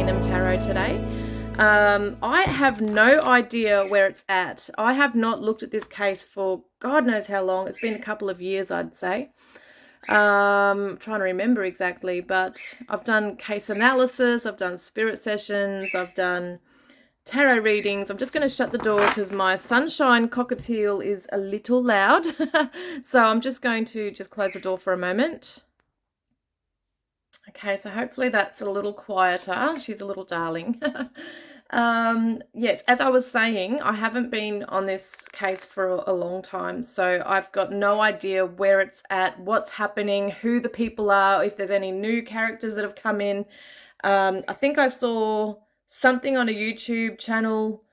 Kingdom Tarot today. I have no idea where it's at. I have not looked at this case for God knows how long. It's been a couple of years, I'd say. Trying to remember exactly, but I've done case analysis, I've done spirit sessions, I've done tarot readings. I'm just going to shut the door because my sunshine cockatiel is a little loud. So I'm just going to close the door for a moment. Okay, so hopefully that's a little quieter. She's a little darling. Yes, as I was saying, I haven't been on this case for a long time, so I've got no idea where it's at, what's happening, who the people are, if there's any new characters that have come in. I think I saw something on a YouTube channel,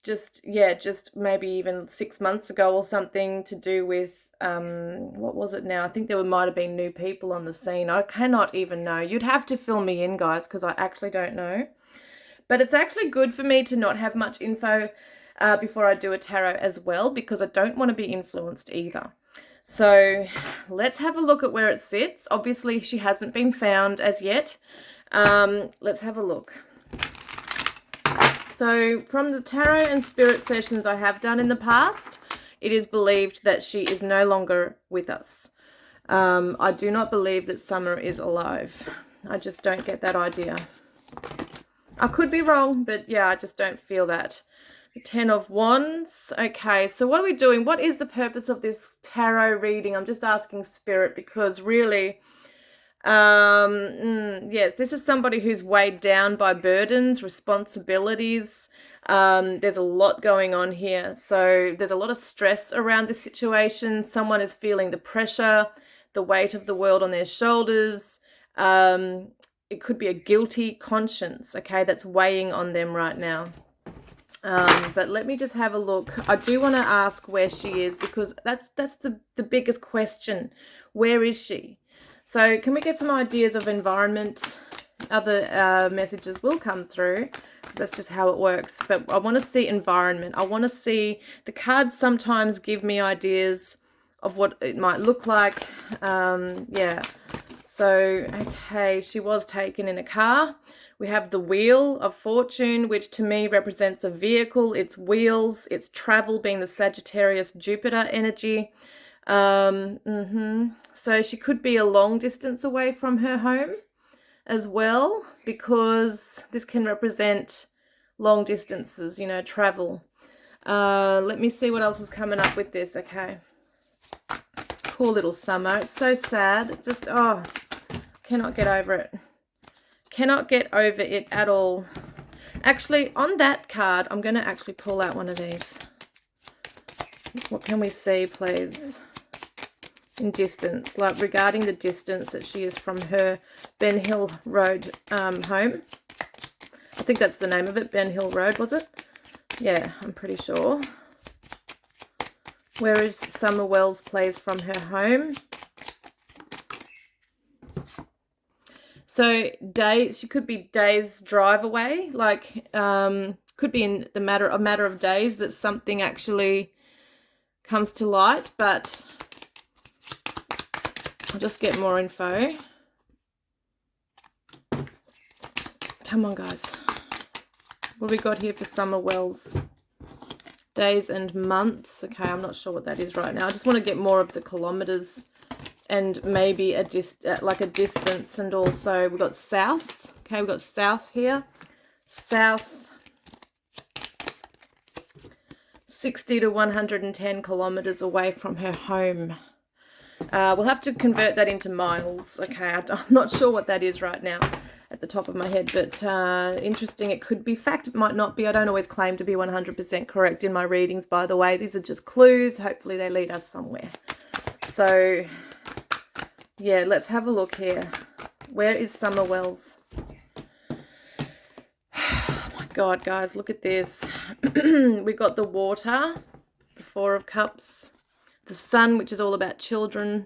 just maybe even 6 months ago or something to do with what was it now? I think there might have been new people on the scene. I cannot even know. You'd have to fill me in, guys, because I actually don't know. But it's actually good for me to not have much info before I do a tarot as well, because I don't want to be influenced either. So let's have a look at where it sits. Obviously, she hasn't been found as yet. Let's have a look. So from the tarot and spirit sessions I have done in the past, it is believed that she is no longer with us. I do not believe that Summer is alive. I just don't get that idea. I could be wrong, but yeah, I just don't feel that. The 10 of Wands. Okay, so what are we doing? What is the purpose of this tarot reading? I'm just asking Spirit because really, yes, this is somebody who's weighed down by burdens, responsibilities. There's a lot going on here. So there's a lot of stress around this situation. Someone is feeling the pressure, the weight of the world on their shoulders. It could be a guilty conscience, okay, that's weighing on them right now. But let me just have a look. I do want to ask where she is because that's the biggest question. Where is she? So can we get some ideas of environment? Other messages will come through. That's just how it works. But I want to see environment. I want to see, the cards sometimes give me ideas of what it might look like. Yeah. So, okay, she was taken in a car. We have the Wheel of Fortune, which to me represents a vehicle. It's wheels, it's travel, being the Sagittarius Jupiter energy. So she could be a long distance away from her home as well, because this can represent long distances, you know, travel. Let me see what else is coming up with this. Okay, poor little Summer. It's so sad. Just, oh, cannot get over it. Cannot get over it at all. Actually, on that card, I'm going to actually pull out one of these. What can we see, please? In distance, like regarding the distance that she is from her Ben Hill Road home. I think that's the name of it, Ben Hill Road, was it? Yeah, I'm pretty sure. Where is Summer Wells Place from her home? So days, she could be days drive away, like could be in a matter of days that something actually comes to light, but I'll just get more info. Come on, guys. What have we got here for Summer Wells? Days and months. Okay, I'm not sure what that is right now. I just want to get more of the kilometers and maybe like a distance, and also we've got south. Okay, we've got south here. South 60 to 110 kilometers away from her home. We'll have to convert that into miles. Okay, I'm not sure what that is right now at the top of my head, but interesting. It could be fact, it might not be. I don't always claim to be 100% correct in my readings, by the way. These are just clues. Hopefully they lead us somewhere. So, yeah, let's have a look here. Where is Summer Wells? Oh my God, guys, look at this. We got the Water, the Four of Cups, the Sun, which is all about children,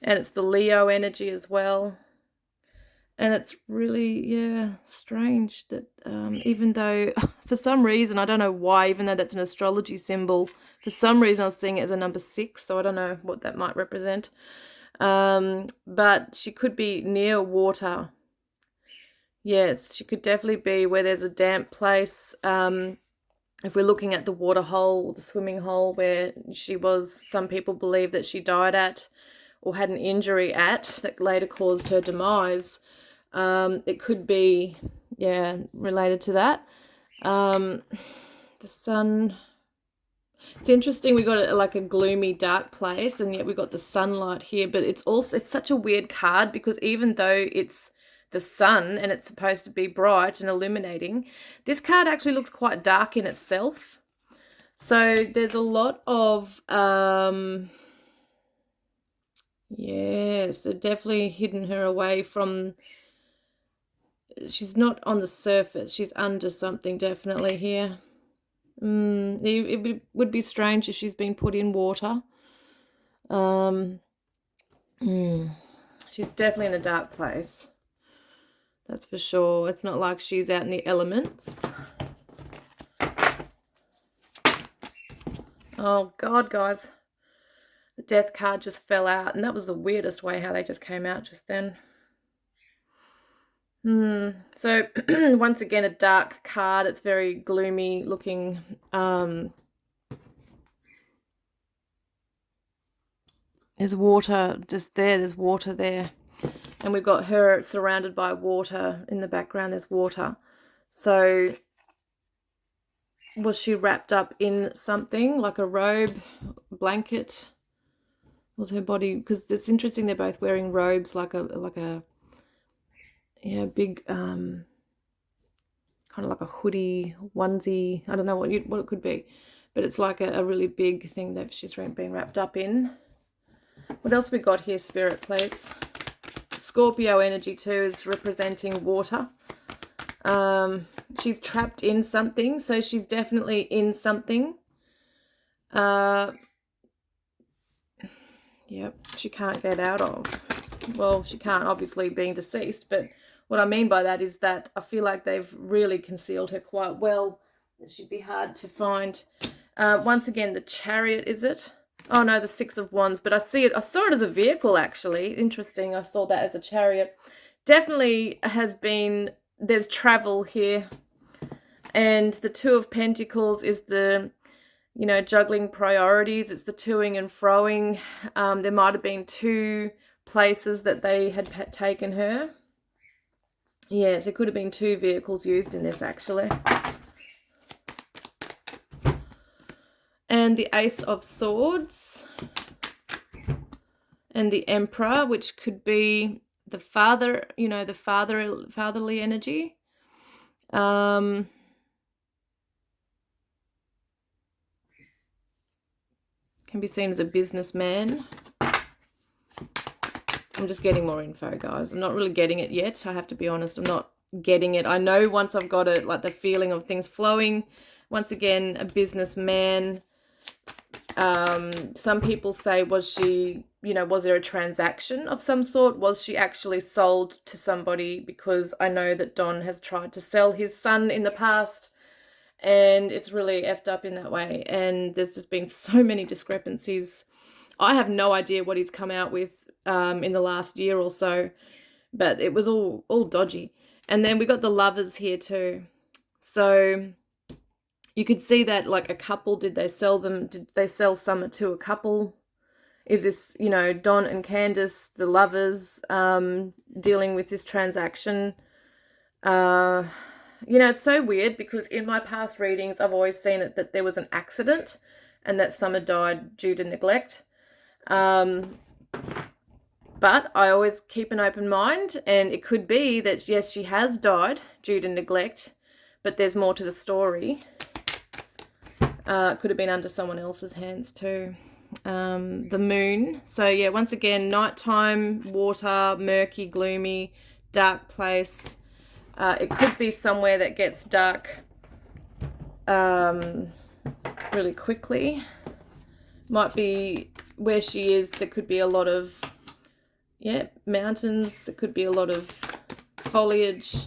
and it's the Leo energy as well. And it's really, yeah, strange that even though, for some reason, I don't know why, even though that's an astrology symbol, for some reason I was seeing it as a number 6, so I don't know what that might represent. But she could be near water. Yes, she could definitely be where there's a damp place. If we're looking at the water hole, the swimming hole where she was, some people believe that she died at or had an injury at that later caused her demise. It could be, yeah, related to that. The sun. It's interesting. We got like a gloomy, dark place, and yet we got the sunlight here. But it's such a weird card because even though it's the sun and it's supposed to be bright and illuminating, this card actually looks quite dark in itself. So there's a lot of yes, they've definitely hidden her away from. She's not on the surface. She's under something definitely here. It would be strange if she's been put in water. She's definitely in a dark place. That's for sure. It's not like she's out in the elements. Oh, God, guys. The death card just fell out, and that was the weirdest way how they just came out just then. So, once again, a dark card. It's very gloomy looking. There's water just there. There's water there. And we've got her surrounded by water. In the background, there's water. So, was she wrapped up in something like a robe, a blanket? Was her body, because it's interesting they're both wearing robes, like a yeah, big kind of like a hoodie, onesie. I don't know what it could be, but it's like a really big thing that she's been wrapped up in. What else we got here, Spirit, please? Scorpio energy too is representing water. She's trapped in something, so she's definitely in something. Yep, she can't get out of. Well, she can't, obviously, being deceased, but what I mean by that is that I feel like they've really concealed her quite well. It should be hard to find. Once again, the Chariot, is it? Oh, no, the Six of Wands, but I saw it as a vehicle, actually. Interesting, I saw that as a chariot. Definitely there's travel here. And the Two of Pentacles is the, juggling priorities. It's the toing and froing. There might have been 2 places that they had taken her. Yes, it could have been 2 vehicles used in this, actually. And the Ace of Swords. And the Emperor, which could be the father, the fatherly energy. Can be seen as a businessman. I'm just getting more info, guys. I'm not really getting it yet. I have to be honest. I'm not getting it. I know once I've got it, like the feeling of things flowing. Once again, a businessman. Some people say, was there a transaction of some sort? Was she actually sold to somebody? Because I know that Don has tried to sell his son in the past, and it's really effed up in that way. And there's just been so many discrepancies. I have no idea what he's come out with in the last year or so, but it was all dodgy. And then we got the Lovers here too. So you could see that, like, a couple, did they sell some to a couple? Is this, Don and Candace, the lovers, dealing with this transaction? It's so weird because in my past readings, I've always seen it that there was an accident and that Summer died due to neglect. But I always keep an open mind, and it could be that, yes, she has died due to neglect, but there's more to the story. It could have been under someone else's hands too. The Moon. So, yeah, once again, nighttime, water, murky, gloomy, dark place. It could be somewhere that gets dark really quickly. Might be where she is. There could be a lot of, mountains. It could be a lot of foliage.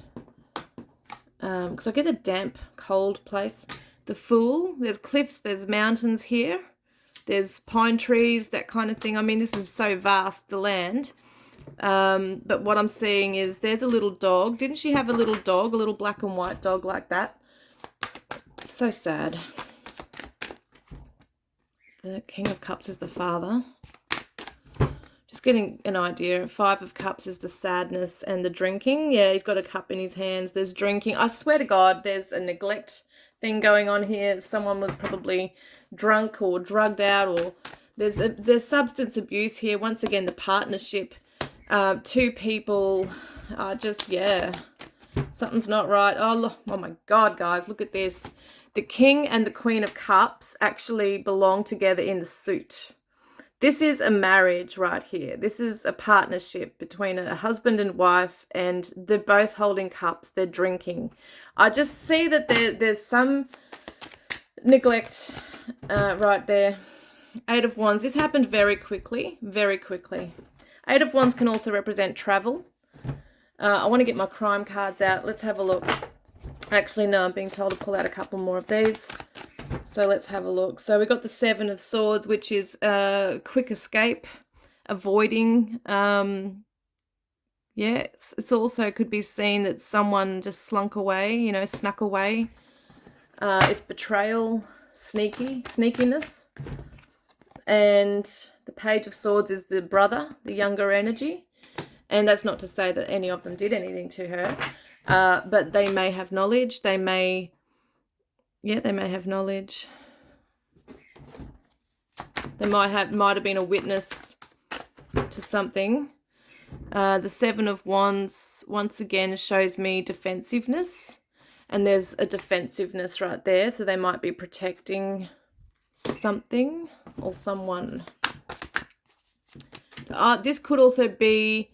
Because I get a damp, cold place. The Fool. There's cliffs. There's mountains here. There's pine trees, that kind of thing. I mean, this is so vast, the land. But what I'm seeing is there's a little dog. Didn't she have a little dog, a little black and white dog like that? So sad. The King of Cups is the father. Just getting an idea. 5 of Cups is the sadness and the drinking. Yeah, he's got a cup in his hands. There's drinking. I swear to God, there's a neglect thing going on here. Someone was probably drunk or drugged out, or there's substance abuse here. Once again, the partnership. 2 people are just, yeah, something's not right. Oh my God, guys, look at this. The King and the Queen of Cups actually belong together in the suit. This is a marriage right here. This is a partnership between a husband and wife, and they're both holding cups. They're drinking. I just see that there's some neglect right there. 8 of Wands. This happened very quickly, very quickly. 8 of Wands can also represent travel. I want to get my crime cards out. Let's have a look. Actually, no, I'm being told to pull out a couple more of these. So let's have a look. So we got the 7 of Swords, which is quick escape, avoiding. Yeah, it's also could be seen that someone just slunk away, you know, snuck away. It's betrayal, sneakiness. And the Page of Swords is the brother, the younger energy. And that's not to say that any of them did anything to her. But they may have knowledge. They may have knowledge. They might have been a witness to something. The 7 of Wands, once again, shows me defensiveness. And there's a defensiveness right there. So they might be protecting something or someone. This could also be,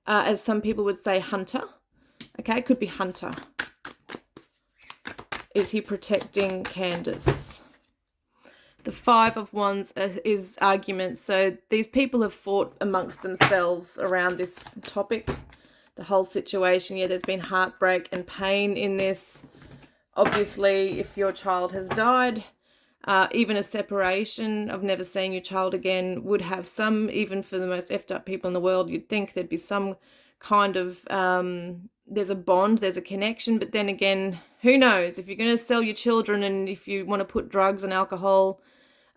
as some people would say, hunter. Okay, it could be hunter. Is he protecting Candace? The 5 of Wands is argument. So these people have fought amongst themselves around this topic, the whole situation. Yeah, there's been heartbreak and pain in this. Obviously, if your child has died, even a separation of never seeing your child again would have some, even for the most effed up people in the world, you'd think there'd be some kind of, there's a bond, there's a connection. But then again, who knows? If you're going to sell your children and if you want to put drugs and alcohol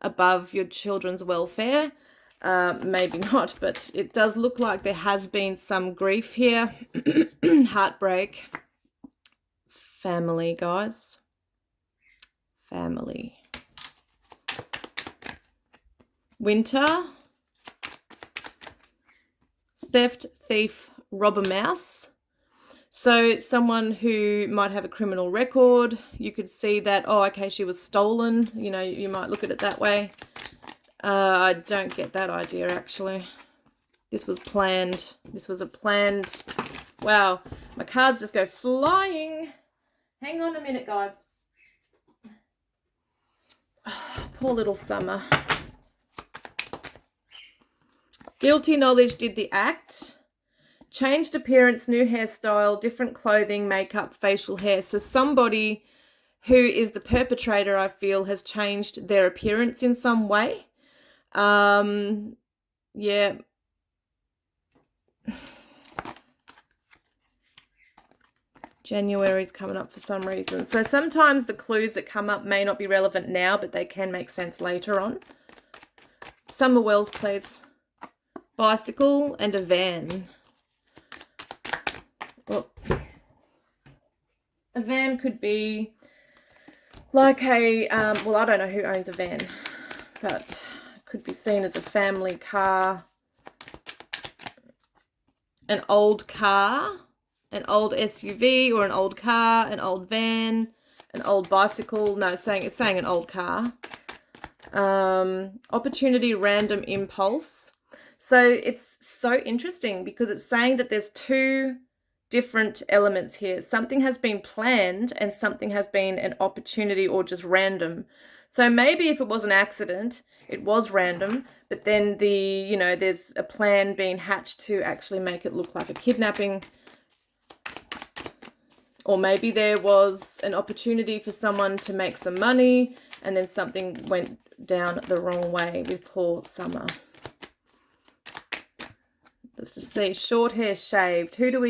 above your children's welfare, maybe not. But it does look like there has been some grief here. Heartbreak. Family, guys. Family. Winter. Theft, thief, robber mouse. So someone who might have a criminal record, you could see that, oh, okay, she was stolen. You know, you might look at it that way. I don't get that idea, actually. This was planned. This was a planned... Wow, my cards just go flying. Hang on a minute, guys. Oh, poor little Summer. Guilty knowledge did the act. Changed appearance, new hairstyle, different clothing, makeup, facial hair. So somebody who is the perpetrator, I feel, has changed their appearance in some way. Yeah. January's coming up for some reason. So sometimes the clues that come up may not be relevant now, but they can make sense later on. Summer Wells, please. Bicycle and a van. Well, a van could be like a, well, I don't know who owns a van, but it could be seen as a family car, an old car, an old SUV, or an old car, an old van, an old bicycle. No, it's saying an old car. Opportunity, random, impulse. So it's so interesting because it's saying that there's 2 different elements here. Something has been planned and something has been an opportunity or just random. So maybe if it was an accident, it was random, but then there's a plan being hatched to actually make it look like a kidnapping. Or maybe there was an opportunity for someone to make some money and then something went down the wrong way with poor Summer. Let's just see. Short hair, shaved. Who do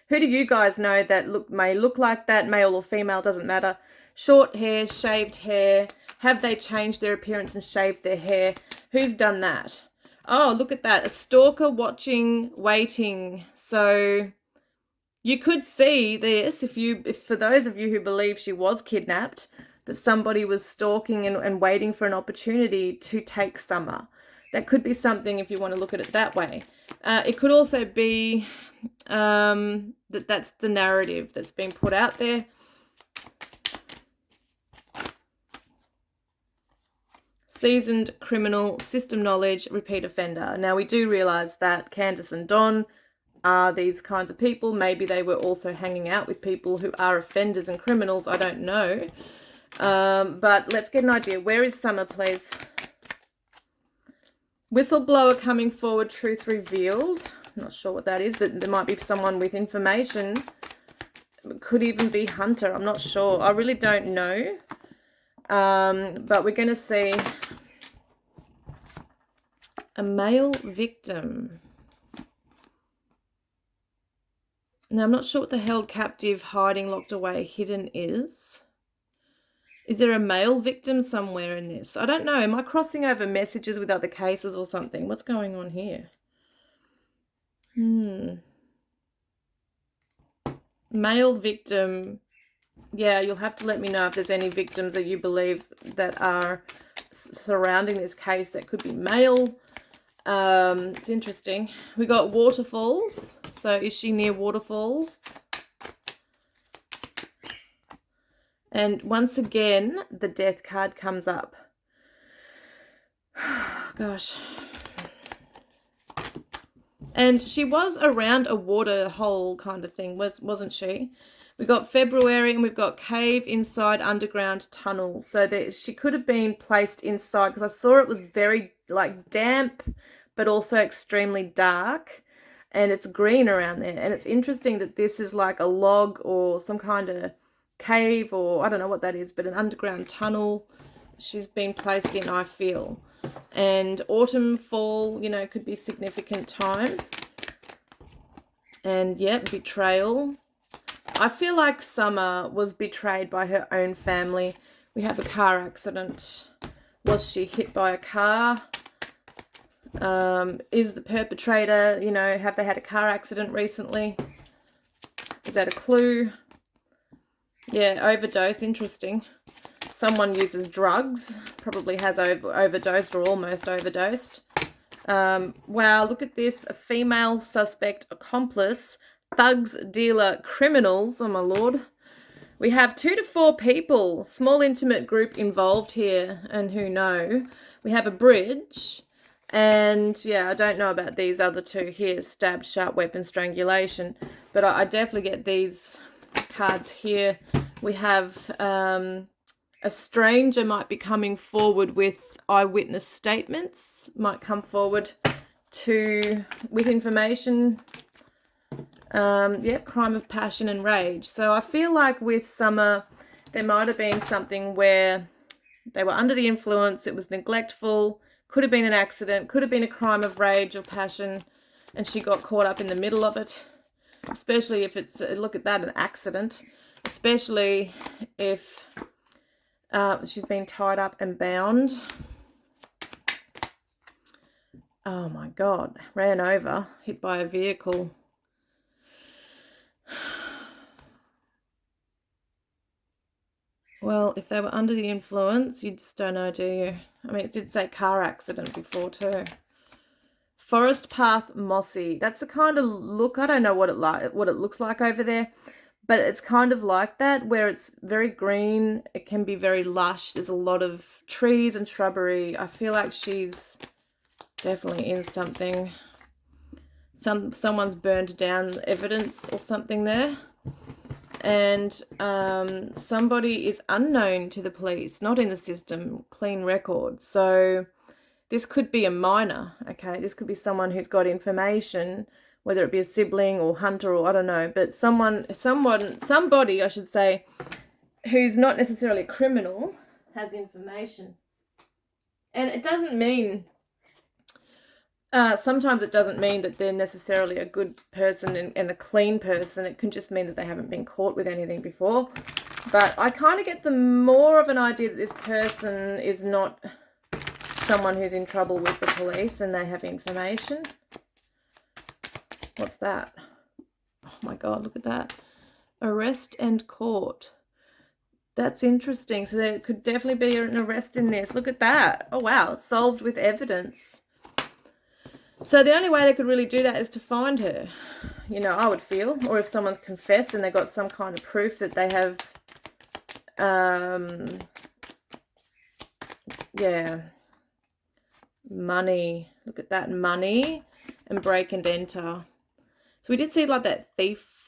you guys know that may look like that? Male or female, doesn't matter. Short hair, shaved hair. Have they changed their appearance and shaved their hair? Who's done that? Oh, look at that. A stalker watching, waiting. So you could see this if for those of you who believe she was kidnapped, that somebody was stalking and waiting for an opportunity to take Summer. That could be something if you want to look at it that way. It could also be that's the narrative that's being put out there. Seasoned criminal, system knowledge, repeat offender. Now, we do realise that Candace and Don are these kinds of people. Maybe they were also hanging out with people who are offenders and criminals. I don't know. But let's get an idea. Where is Summer, please? Whistleblower coming forward, truth revealed. I'm not sure what that is, but there might be someone with information. It could even be Hunter. I'm not sure. I really don't know. But we're going to see a male victim. Now, I'm not sure what the held captive, hiding, locked away, hidden is. Is there a male victim somewhere in this? I don't know. Am I crossing over messages with other cases or something? What's going on here? Male victim. Yeah, you'll have to let me know if there's any victims that you believe that are surrounding this case that could be male. It's interesting. We got waterfalls. So is she near waterfalls? And once again, the death card comes up. Gosh. And she was around a water hole kind of thing, wasn't she? We got February and we've got cave inside underground tunnel. So that she could have been placed inside, because I saw it was very damp, but also extremely dark. And it's green around there. And it's interesting that this is like a log or some kind of cave, or I don't know what that is, but an underground tunnel she's been placed in, I feel. And autumn, fall, could be significant time. And yeah, betrayal. I feel like Summer was betrayed by her own family. We have a car accident. Was she hit by a car? Is the perpetrator, have they had a car accident recently? Is that a clue? Yeah, overdose, interesting. Someone uses drugs, probably has overdosed or almost overdosed. Wow, look at this. A female suspect, accomplice, thugs, dealer, criminals. Oh, my Lord. We have 2 to 4 people, small intimate group involved here, and who know. We have a bridge, and yeah, I don't know about these other 2 here, stabbed, sharp weapon, strangulation, but I definitely get these cards here. We have a stranger might be coming forward with eyewitness statements, might come forward with information. Crime of passion and rage. So I feel like with Summer, there might have been something where they were under the influence, it was neglectful, could have been an accident, could have been a crime of rage or passion, and she got caught up in the middle of it. Especially if it's, look at that, an accident. Especially if she's been tied up and bound. Oh my God, ran over, hit by a vehicle. Well, if they were under the influence, you just don't know, do you? I mean, it did say car accident before too. Forest path, mossy. That's the kind of look. I don't know what it looks like over there, but it's kind of like that, where it's very green. It can be very lush. There's a lot of trees and shrubbery. I feel like she's definitely in something. Someone's burned down evidence or something there. And somebody is unknown to the police, not in the system, clean record. So this could be a minor, okay? This could be someone who's got information, whether it be a sibling or Hunter or I don't know, but somebody, I should say, who's not necessarily a criminal, has information. And it doesn't mean Sometimes it doesn't mean that they're necessarily a good person and a clean person. It can just mean that they haven't been caught with anything before. But I kind of get the more of an idea that this person is not someone who's in trouble with the police and they have information. What's that? Oh my God, look at that. Arrest and court. That's interesting. So there could definitely be an arrest in this. Look at that. Oh wow, solved with evidence. So the only way they could really do that is to find her, you know, I would feel. Or if someone's confessed and they got some kind of proof that they have, yeah, money. Look at that, money and break and enter. So we did see like that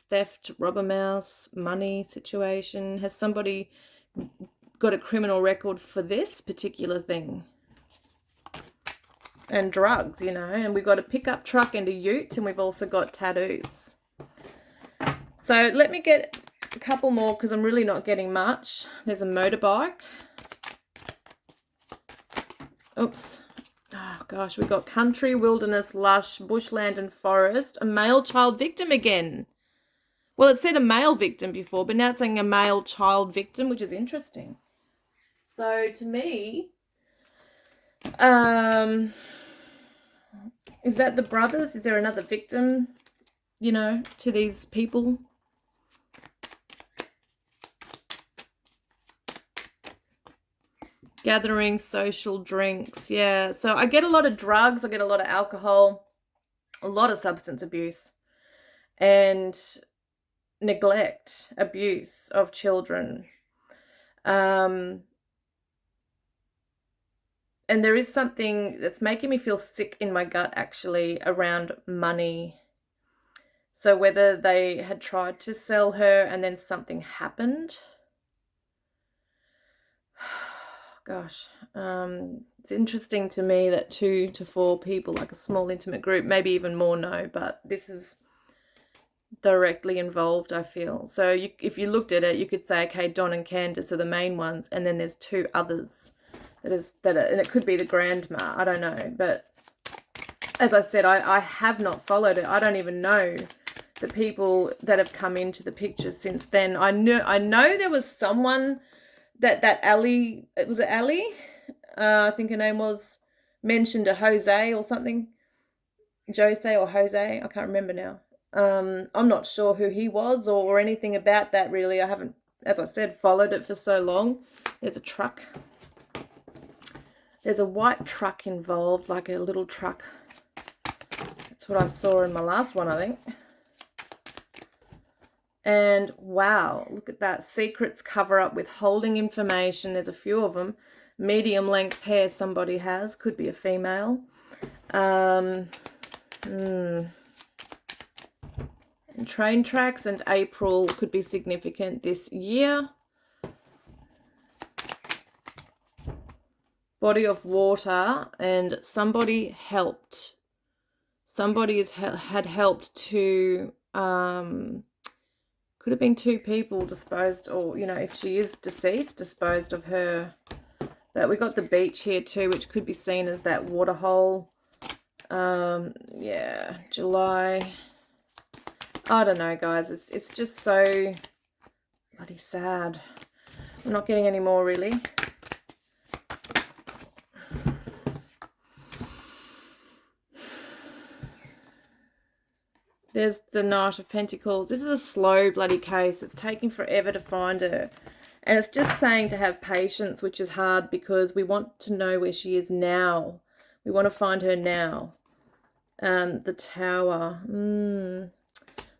theft, robber mouse, money situation. Has somebody got a criminal record for this particular thing? And drugs, you know, and we've got a pickup truck and a ute, and we've also got tattoos. So let me get a couple more because I'm really not getting much. There's a motorbike. Oops. Oh gosh, we've got country, wilderness, lush, bushland and forest. A male child victim again. Well, it said a male victim before, but now it's saying a male child victim, which is interesting. So to me, is that the brothers? Is there another victim, you know, to these people? Gathering social drinks. Yeah. So I get a lot of drugs. I get a lot of alcohol, a lot of substance abuse, and neglect, abuse of children. And there is something that's making me feel sick in my gut, actually, around money. So whether they had tried to sell her and then something happened. Gosh, it's interesting to me that 2 to 4 people, like a small intimate group, maybe even more, no, but this is directly involved, I feel. So if you looked at it, you could say, okay, Don and Candace are the main ones, and then there's 2 others. And it could be the grandma, I don't know. But as I said, I have not followed it. I don't even know the people that have come into the picture since then. I know there was someone that Ali, was it Ali? I think her name was, mentioned a Jose or something. Jose or Jose, I can't remember now. I'm not sure who he was or anything about that, really. I haven't, as I said, followed it for so long. There's a truck. There's a white truck involved, like a little truck. That's what I saw in my last one, I think. And wow, look at that. Secrets cover up withholding information. There's a few of them. Medium length hair somebody has. Could be a female. And train tracks, and April could be significant this year. Body of water, and somebody helped. Somebody had helped to, could have been 2 people disposed, or, you know, if she is deceased, disposed of her. But we got the beach here too, which could be seen as that water hole. Yeah, July. I don't know, guys. It's just so bloody sad. I'm not getting any more, really. There's the Knight of Pentacles. This is a slow bloody case. It's taking forever to find her. And it's just saying to have patience, which is hard because we want to know where she is now. We want to find her now. The Tower.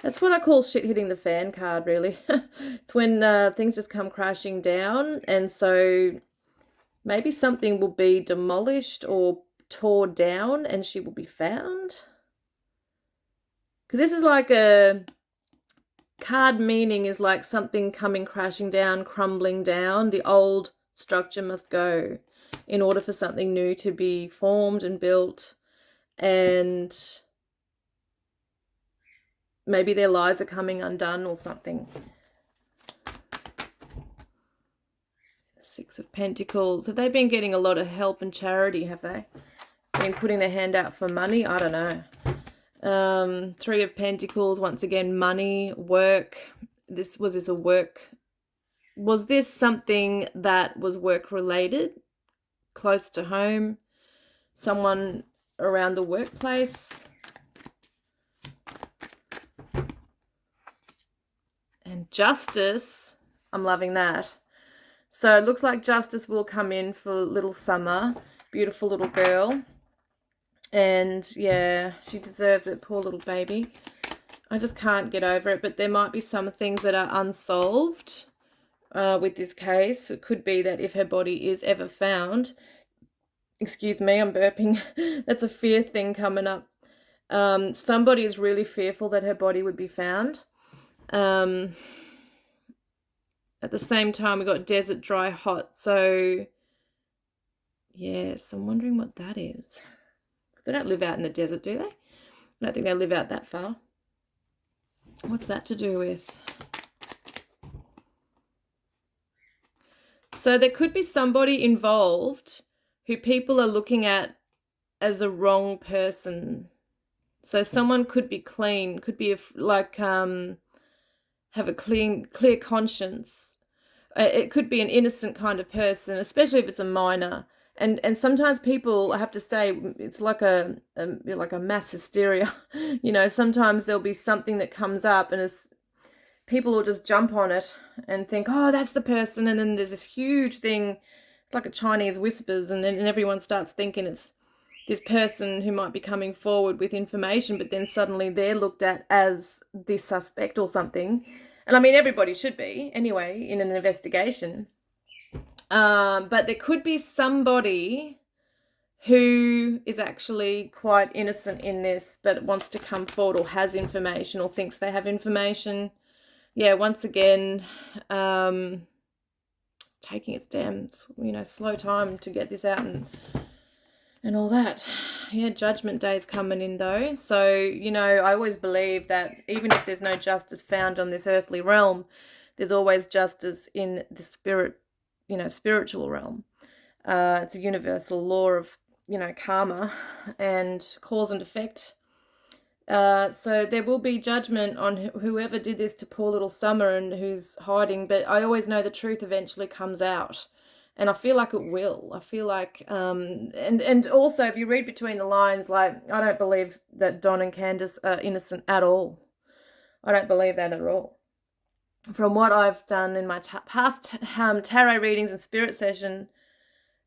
That's what I call shit hitting the fan card, really. It's when things just come crashing down. And so maybe something will be demolished or tore down and she will be found. Because this is like a card, meaning is like something coming crashing down, crumbling down. The old structure must go in order for something new to be formed and built. And maybe their lives are coming undone or something. 6 of Pentacles. Have they been getting a lot of help and charity, have they? been putting their hand out for money. I don't know. Three of Pentacles, once again, money, work. Was this something that was work related, close to home, someone around the workplace? And justice, I'm loving that. So it looks like justice will come in for little Summer, beautiful little girl. And yeah, she deserves it, poor little baby. I just can't get over it, but there might be some things that are unsolved with this case. It could be that if her body is ever found, excuse me, I'm burping, that's a fear thing coming up. Somebody is really fearful that her body would be found. At the same time, we got desert, dry, hot. So, yes, I'm wondering what that is. They don't live out in the desert, do they? I don't think they live out that far. What's that to do with? So there could be somebody involved who people are looking at as a wrong person. So someone could be clean, could be like have a clear conscience. It could be an innocent kind of person, especially if it's a minor. And sometimes people, I have to say, it's like a mass hysteria. You know, sometimes there'll be something that comes up and people will just jump on it and think, oh, that's the person. And then there's this huge thing, it's like a Chinese whispers, and then everyone starts thinking it's this person who might be coming forward with information, but then suddenly they're looked at as the suspect or something. And I mean, everybody should be anyway in an investigation. But there could be somebody who is actually quite innocent in this, but wants to come forward or has information or thinks they have information. Yeah, once again, it's taking its damn, slow time to get this out and all that. Yeah, Judgment Day's coming in though. So, I always believe that even if there's no justice found on this earthly realm, there's always justice in the spiritual realm. It's a universal law of, karma and cause and effect. So there will be judgment on whoever did this to poor little Summer and who's hiding, but I always know the truth eventually comes out. And I feel like it will. I feel like, and also if you read between the lines, like, I don't believe that Don and Candace are innocent at all. I don't believe that at all. From what I've done in my past tarot readings and spirit session,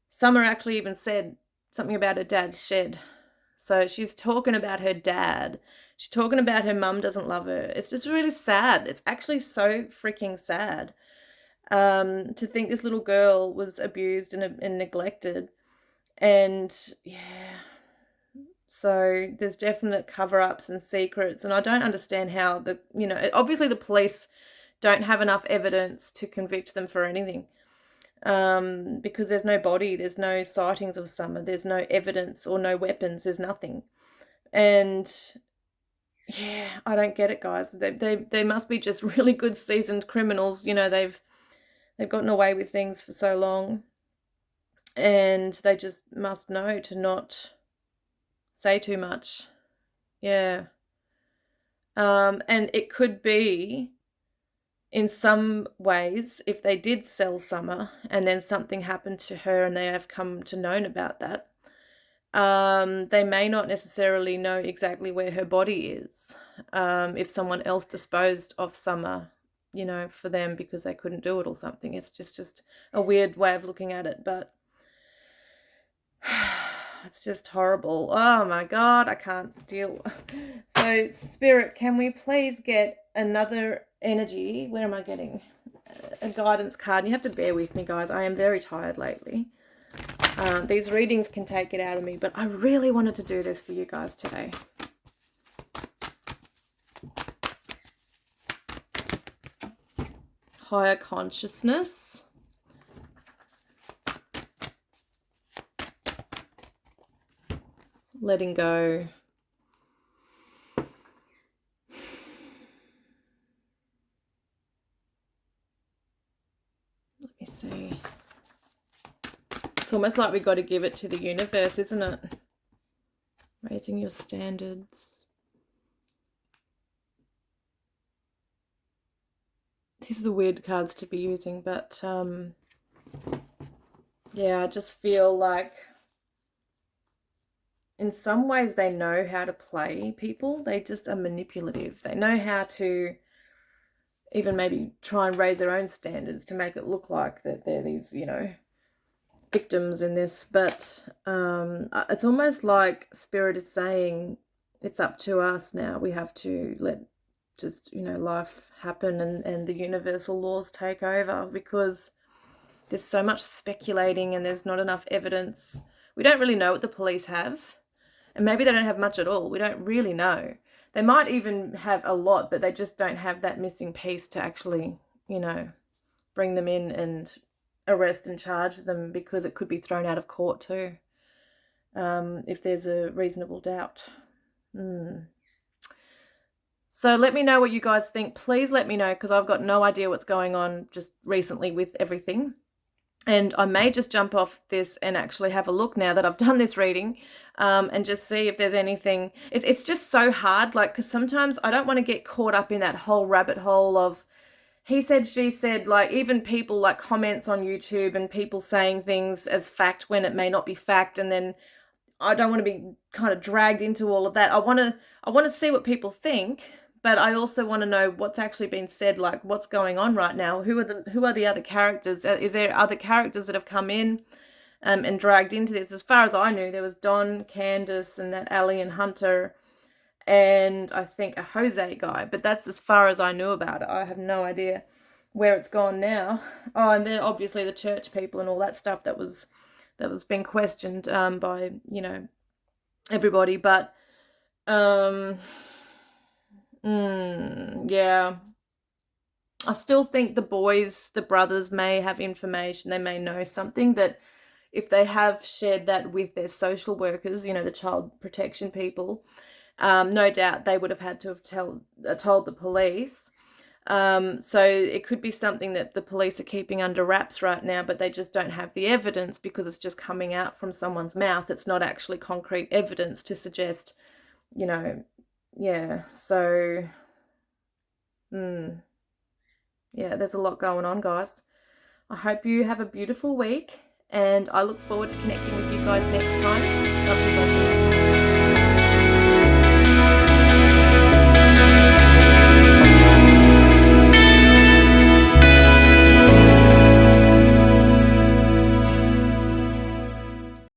Summer actually even said something about her dad's shed. So she's talking about her dad. She's talking about her mum doesn't love her. It's just really sad. It's actually so freaking sad. To think this little girl was abused and neglected. And yeah, so there's definite cover-ups and secrets. And I don't understand how obviously the police don't have enough evidence to convict them for anything. Because there's no body, there's no sightings of Summer, there's no evidence or no weapons, there's nothing. And yeah, I don't get it, guys. They must be just really good seasoned criminals. They've gotten away with things for so long, and they just must know to not say too much. Yeah. And it could be, in some ways, if they did sell Summer and then something happened to her and they have come to know about that, they may not necessarily know exactly where her body is. If someone else disposed of Summer, for them because they couldn't do it or something. It's just a weird way of looking at it, but it's just horrible. Oh my God, I can't deal. So Spirit, can we please get another energy? Where am I getting a guidance card? You have to bear with me, guys. I am very tired lately. These readings can take it out of me, but I really wanted to do this for you guys today. Higher consciousness. Letting go. Let me see. It's almost like we've got to give it to the universe, isn't it? Raising your standards. These are the weird cards to be using, but yeah, I just feel like in some ways they know how to play people. They just are manipulative. They know how to even maybe try and raise their own standards to make it look like that they're these, you know, victims in this. But it's almost like Spirit is saying it's up to us now. We have to let just, you know, life happen and the universal laws take over, because there's so much speculating and there's not enough evidence. We don't really know what the police have, and maybe they don't have much at all. We don't really know. They might even have a lot, but they just don't have that missing piece to actually, you know, bring them in and arrest and charge them, because it could be thrown out of court too, if there's a reasonable doubt. So let me know what you guys think. Please let me know, because I've got no idea what's going on just recently with everything. And I may just jump off this and actually have a look now that I've done this reading, and just see if there's anything. It's just so hard, like, because sometimes I don't want to get caught up in that whole rabbit hole of he said, she said, like even people like comments on YouTube and people saying things as fact when it may not be fact. And then I don't want to be kind of dragged into all of that. I want to see what people think, but I also want to know what's actually been said, like what's going on right now. Who are the other characters? Is there other characters that have come in and dragged into this? As far as I knew, there was Don, Candace, and that Allie and Hunter, and I think a Jose guy, but that's as far as I knew about it. I have no idea where it's gone now. Oh, and then obviously the church people and all that stuff that was being questioned by, you know, everybody. But yeah, I still think the brothers may have information. They may know something that if they have shared that with their social workers, you know, the child protection people, no doubt they would have had to have told the police. So it could be something that the police are keeping under wraps right now, but they just don't have the evidence because it's just coming out from someone's mouth. It's not actually concrete evidence to suggest, you know, yeah. So, yeah, there's a lot going on, guys. I hope you have a beautiful week, and I look forward to connecting with you guys next time. Love you, blessings.